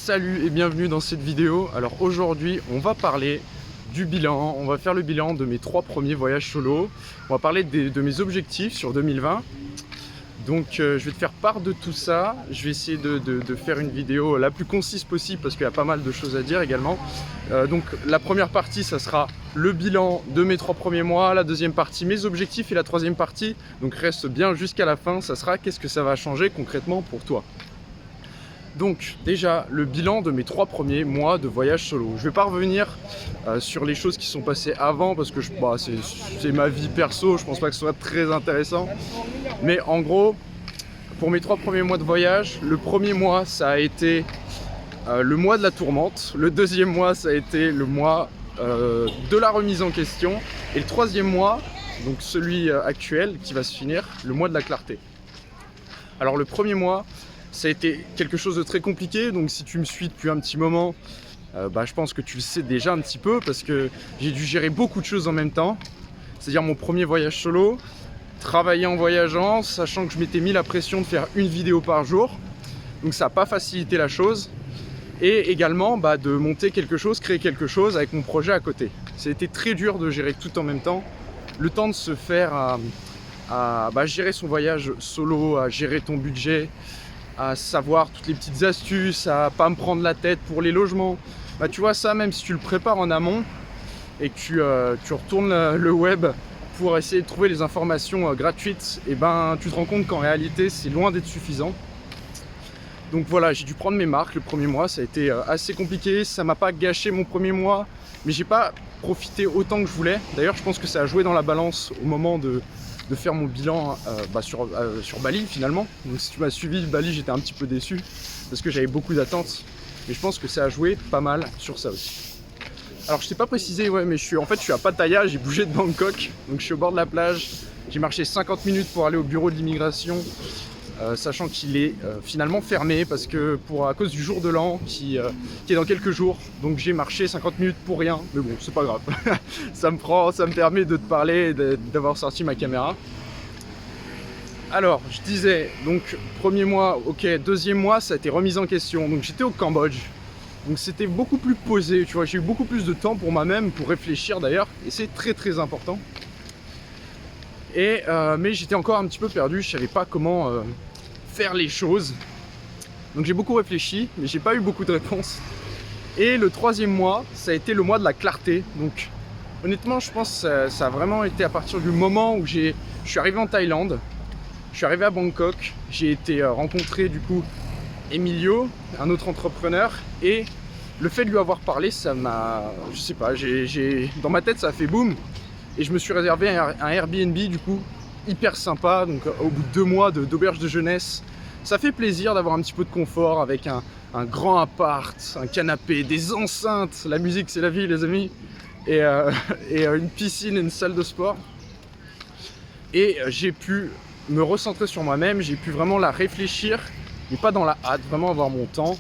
Salut et bienvenue dans cette vidéo. Alors aujourd'hui on va parler du bilan, on va faire le bilan de mes 3 premiers voyages solo. On va parler de mes objectifs sur 2020. Donc je vais te faire part de tout ça. Je vais essayer de faire une vidéo la plus concise possible parce qu'il y a pas mal de choses à dire également. Donc la première partie ça sera le bilan de mes 3 premiers mois, la deuxième partie mes objectifs et la troisième partie, donc reste bien jusqu'à la fin, ça sera qu'est-ce que ça va changer concrètement pour toi. Donc déjà le bilan de mes 3 premiers mois de voyage solo. Je ne vais pas revenir sur les choses qui sont passées avant parce que c'est ma vie perso, je pense pas que ce soit très intéressant. Mais en gros, pour mes 3 premiers mois de voyage, le premier mois ça a été le mois de la tourmente, le deuxième mois ça a été le mois de la remise en question et le troisième mois, donc celui actuel qui va se finir, le mois de la clarté. Alors le premier mois, ça a été quelque chose de très compliqué, donc si tu me suis depuis un petit moment, je pense que tu le sais déjà un petit peu parce que j'ai dû gérer beaucoup de choses en même temps. C'est-à-dire mon premier voyage solo, travailler en voyageant, sachant que je m'étais mis la pression de faire une vidéo par jour, donc ça n'a pas facilité la chose. Et également de monter quelque chose, créer quelque chose avec mon projet à côté. Ça a été très dur de gérer tout en même temps, le temps de se faire à gérer son voyage solo, à gérer ton budget, à savoir toutes les petites astuces, à pas me prendre la tête pour les logements. Tu vois ça, même si tu le prépares en amont et que tu retournes le web pour essayer de trouver les informations gratuites, et tu te rends compte qu'en réalité c'est loin d'être suffisant. Donc voilà, j'ai dû prendre mes marques le premier mois, ça a été assez compliqué, ça m'a pas gâché mon premier mois, mais j'ai pas profité autant que je voulais. D'ailleurs je pense que ça a joué dans la balance au moment de faire mon bilan sur Bali finalement. Donc si tu m'as suivi, Bali j'étais un petit peu déçu parce que j'avais beaucoup d'attentes, mais je pense que ça a joué pas mal sur ça aussi. Alors je t'ai pas précisé, mais je suis à Pattaya, j'ai bougé de Bangkok, donc je suis au bord de la plage, j'ai marché 50 minutes pour aller au bureau de l'immigration, sachant qu'il est finalement fermé parce que à cause du jour de l'an qui est dans quelques jours, donc j'ai marché 50 minutes pour rien, mais bon c'est pas grave. ça me permet de te parler et d'avoir sorti ma caméra. Alors je disais, donc premier mois, ok, deuxième mois ça a été remise en question, donc j'étais au Cambodge, donc c'était beaucoup plus posé, tu vois, j'ai eu beaucoup plus de temps pour moi-même, pour réfléchir d'ailleurs, et c'est très très important. Mais j'étais encore un petit peu perdu, je savais pas comment faire les choses. Donc j'ai beaucoup réfléchi, mais j'ai pas eu beaucoup de réponses. Et le troisième mois, ça a été le mois de la clarté. Donc honnêtement, je pense que ça a vraiment été à partir du moment où je suis arrivé en Thaïlande, je suis arrivé à Bangkok, j'ai été rencontrer du coup Emilio, un autre entrepreneur, et le fait de lui avoir parlé, ça m'a, je sais pas, dans ma tête ça a fait boum. Et je me suis réservé un Airbnb du coup hyper sympa, donc au bout de 2 mois d'auberge de jeunesse. Ça fait plaisir d'avoir un petit peu de confort avec un grand appart, un canapé, des enceintes, la musique c'est la vie les amis, et une piscine et une salle de sport. Et j'ai pu me recentrer sur moi-même, j'ai pu vraiment la réfléchir, mais pas dans la hâte, vraiment avoir mon temps,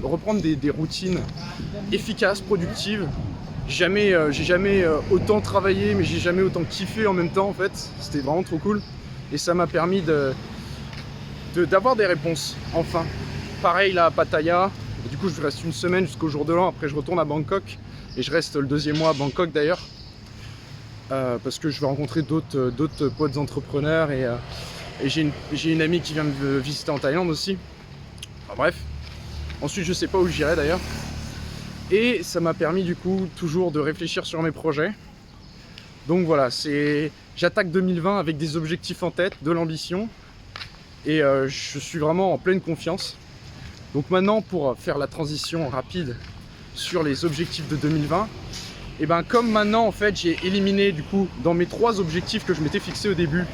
reprendre des routines efficaces, productives. J'ai jamais autant travaillé, mais j'ai jamais autant kiffé en même temps en fait. C'était vraiment trop cool. Et ça m'a permis d'avoir des réponses, enfin. Pareil là à Pattaya, du coup je reste une semaine jusqu'au jour de l'an, après je retourne à Bangkok. Et je reste le deuxième mois à Bangkok d'ailleurs. Parce que je vais rencontrer d'autres potes entrepreneurs et j'ai une amie qui vient me visiter en Thaïlande aussi. Enfin bref. Ensuite je sais pas où j'irai d'ailleurs. Et ça m'a permis du coup toujours de réfléchir sur mes projets. Donc voilà, j'attaque 2020 avec des objectifs en tête, de l'ambition. Et je suis vraiment en pleine confiance. Donc maintenant pour faire la transition rapide sur les objectifs de 2020, et comme maintenant en fait j'ai éliminé du coup dans mes 3 objectifs que je m'étais fixé au début,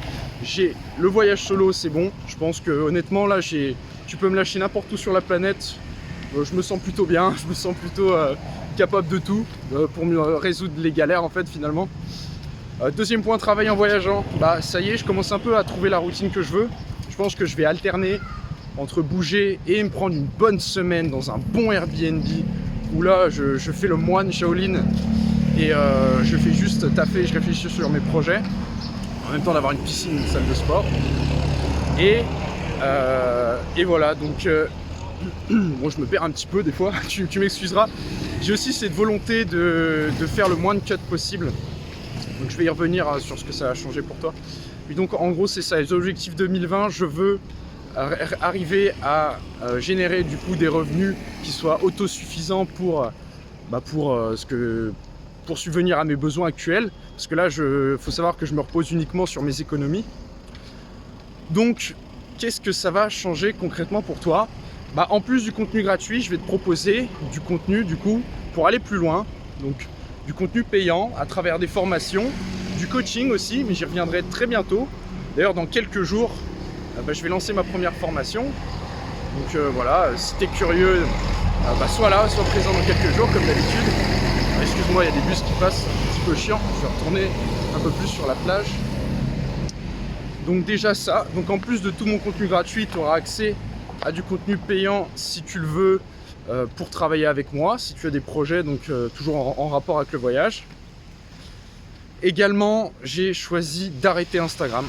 j'ai le voyage solo, c'est bon. Je pense que honnêtement là tu peux me lâcher n'importe où sur la planète. Je me sens plutôt bien, je me sens plutôt capable de tout pour me résoudre les galères en fait finalement. Deuxième point, travail en voyageant, ça y est, je commence un peu à trouver la routine que je veux. Je pense que je vais alterner entre bouger et me prendre une bonne semaine dans un bon Airbnb où là je fais le moine Shaolin et je fais juste taffer, je réfléchis sur mes projets en même temps d'avoir une piscine, une salle de sport et voilà, donc Bon, je me perds un petit peu des fois, tu m'excuseras. J'ai aussi cette volonté de faire le moins de cuts possible. Donc je vais y revenir sur ce que ça a changé pour toi. Et donc en gros c'est ça, les objectifs 2020, je veux arriver à générer du coup des revenus qui soient autosuffisants pour subvenir à mes besoins actuels. Parce que là, faut savoir que je me repose uniquement sur mes économies. Donc, qu'est-ce que ça va changer concrètement pour toi? En plus du contenu gratuit, je vais te proposer du contenu du coup pour aller plus loin. Donc, du contenu payant à travers des formations, du coaching aussi, mais j'y reviendrai très bientôt. D'ailleurs, dans quelques jours, je vais lancer ma première formation. Donc voilà, si tu es curieux, sois là, sois présent dans quelques jours comme d'habitude. Excuse-moi, il y a des bus qui passent, un petit peu chiant. Je vais retourner un peu plus sur la plage. Donc déjà ça, donc en plus de tout mon contenu gratuit, tu auras accès à du contenu payant si tu le veux pour travailler avec moi, si tu as des projets donc toujours en rapport avec le voyage. Également, j'ai choisi d'arrêter Instagram.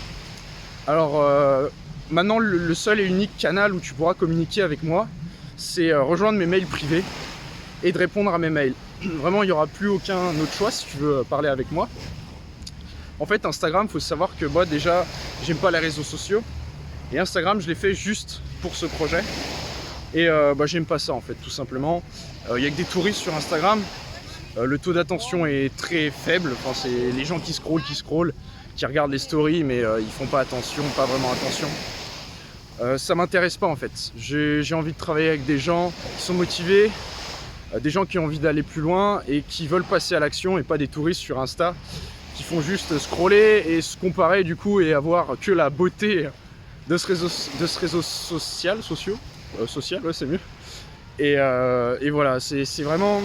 Alors maintenant, le seul et unique canal où tu pourras communiquer avec moi, c'est rejoindre mes mails privés et de répondre à mes mails. Vraiment, il n'y aura plus aucun autre choix si tu veux parler avec moi. En fait, Instagram, il faut savoir que moi, déjà, j'aime pas les réseaux sociaux. Et Instagram, je l'ai fait juste pour ce projet. Et j'aime pas ça, en fait, tout simplement. Il n'y a que des touristes sur Instagram. Le taux d'attention est très faible. Enfin, c'est les gens qui scrollent, qui regardent les stories, mais ils font pas attention, pas vraiment attention. Ça m'intéresse pas, en fait. J'ai envie de travailler avec des gens qui sont motivés, des gens qui ont envie d'aller plus loin et qui veulent passer à l'action et pas des touristes sur Insta qui font juste scroller et se comparer du coup et avoir que la beauté de ce réseau social, ouais, c'est mieux. Et voilà, c'est vraiment...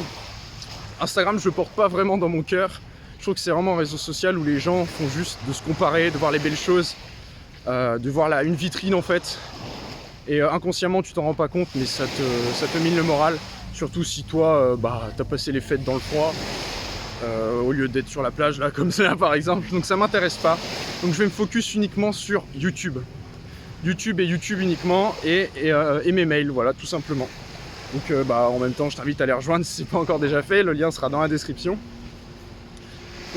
Instagram, je le porte pas vraiment dans mon cœur. Je trouve que c'est vraiment un réseau social où les gens font juste de se comparer, de voir les belles choses, de voir une vitrine en fait. Et inconsciemment, tu t'en rends pas compte, mais ça te mine le moral. Surtout si toi, t'as passé les fêtes dans le froid, au lieu d'être sur la plage, là, comme ça par exemple. Donc ça m'intéresse pas. Donc je vais me focus uniquement sur YouTube. YouTube uniquement et mes mails, voilà, tout simplement. Donc en même temps, je t'invite à les rejoindre si c'est pas encore déjà fait. Le lien sera dans la description.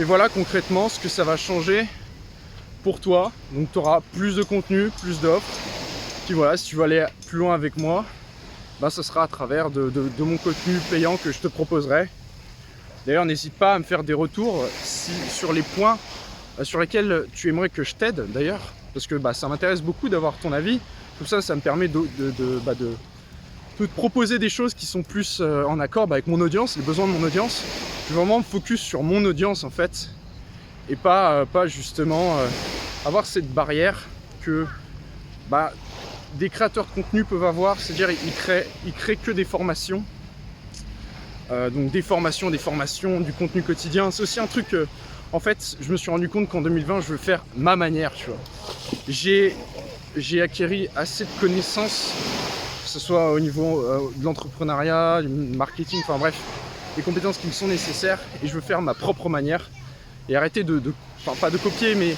Et voilà concrètement ce que ça va changer pour toi. Donc tu auras plus de contenu, plus d'offres. Puis voilà, si tu veux aller plus loin avec moi, ça sera à travers de mon contenu payant que je te proposerai. D'ailleurs, n'hésite pas à me faire des retours sur les points sur lesquels tu aimerais que je t'aide d'ailleurs. Parce que ça m'intéresse beaucoup d'avoir ton avis. Tout ça, ça me permet de te proposer des choses qui sont plus en accord avec mon audience, les besoins de mon audience. Je veux vraiment me focus sur mon audience en fait. Et pas justement avoir cette barrière que des créateurs de contenu peuvent avoir, c'est-à-dire ils créent que des formations. Donc des formations, du contenu quotidien. C'est aussi un truc, en fait, je me suis rendu compte qu'en 2020, je veux faire ma manière, tu vois. J'ai acquis assez de connaissances, que ce soit au niveau de l'entrepreneuriat, du marketing, enfin bref, les compétences qui me sont nécessaires, et je veux faire ma propre manière. Et arrêter enfin pas de copier, mais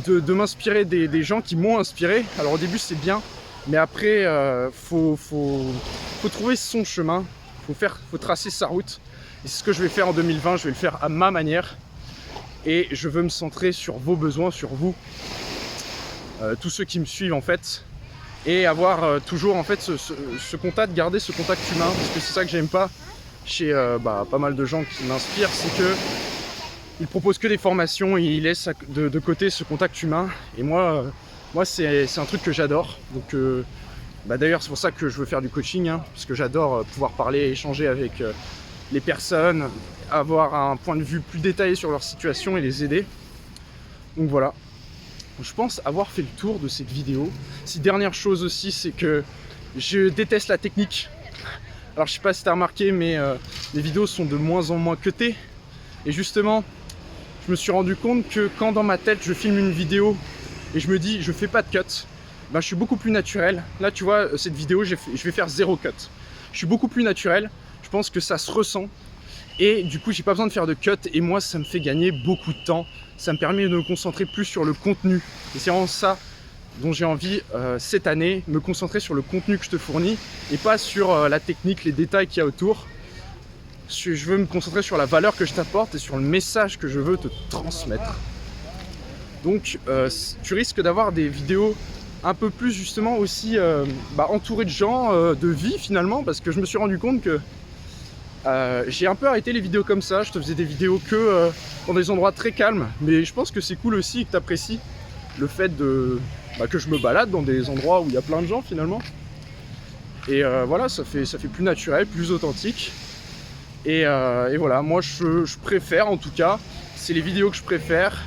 de m'inspirer des gens qui m'ont inspiré. Alors au début c'est bien, mais après faut trouver son chemin, faut tracer sa route. Et c'est ce que je vais faire en 2020, je vais le faire à ma manière. Et je veux me centrer sur vos besoins, sur vous, tous ceux qui me suivent en fait. Et avoir toujours en fait ce contact, garder ce contact humain, parce que c'est ça que j'aime pas chez pas mal de gens qui m'inspirent, c'est que ils proposent que des formations et ils laissent de côté ce contact humain. Et moi c'est un truc que j'adore. Donc d'ailleurs c'est pour ça que je veux faire du coaching, parce que j'adore pouvoir parler, échanger avec les personnes, avoir un point de vue plus détaillé sur leur situation et les aider. Donc voilà, je pense avoir fait le tour de cette vidéo. Si dernière chose aussi, c'est que je déteste la technique. Alors je sais pas si tu as remarqué, mais les vidéos sont de moins en moins cutées. Et justement, je me suis rendu compte que quand dans ma tête je filme une vidéo et je me dis je fais pas de cut, je suis beaucoup plus naturel. Là tu vois, cette vidéo je vais faire 0 cut. Je suis beaucoup plus naturel, je pense que ça se ressent. Et du coup j'ai pas besoin de faire de cut et moi ça me fait gagner beaucoup de temps. Ça me permet de me concentrer plus sur le contenu. Et c'est vraiment ça dont j'ai envie cette année, me concentrer sur le contenu que je te fournis et pas sur la technique, les détails qu'il y a autour. Je veux me concentrer sur la valeur que je t'apporte et sur le message que je veux te transmettre. Donc tu risques d'avoir des vidéos un peu plus justement aussi entourées de gens, de vie finalement, parce que je me suis rendu compte que j'ai un peu arrêté les vidéos comme ça. Je te faisais des vidéos que dans des endroits très calmes, mais je pense que c'est cool aussi que tu apprécies le fait que je me balade dans des endroits où il y a plein de gens finalement. Et voilà, ça fait plus naturel, plus authentique. Et voilà, moi je préfère en tout cas, c'est les vidéos que je préfère.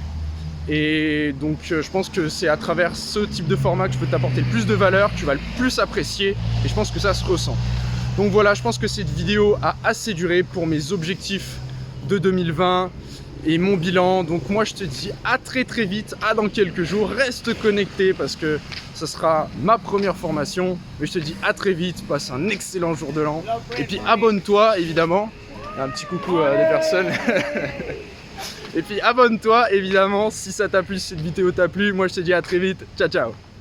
Et donc je pense que c'est à travers ce type de format que je peux t'apporter le plus de valeur, tu vas le plus apprécier et je pense que ça se ressent. Donc voilà, je pense que cette vidéo a assez duré pour mes objectifs de 2020 et mon bilan. Donc moi je te dis à très vite, à dans quelques jours, reste connecté parce que ça sera ma première formation. Mais je te dis à très vite, passe un excellent jour de l'an et puis abonne-toi évidemment. Un petit coucou à des personnes. Et puis abonne-toi évidemment si ça t'a plu, si cette vidéo t'a plu. Moi je te dis à très vite, ciao ciao.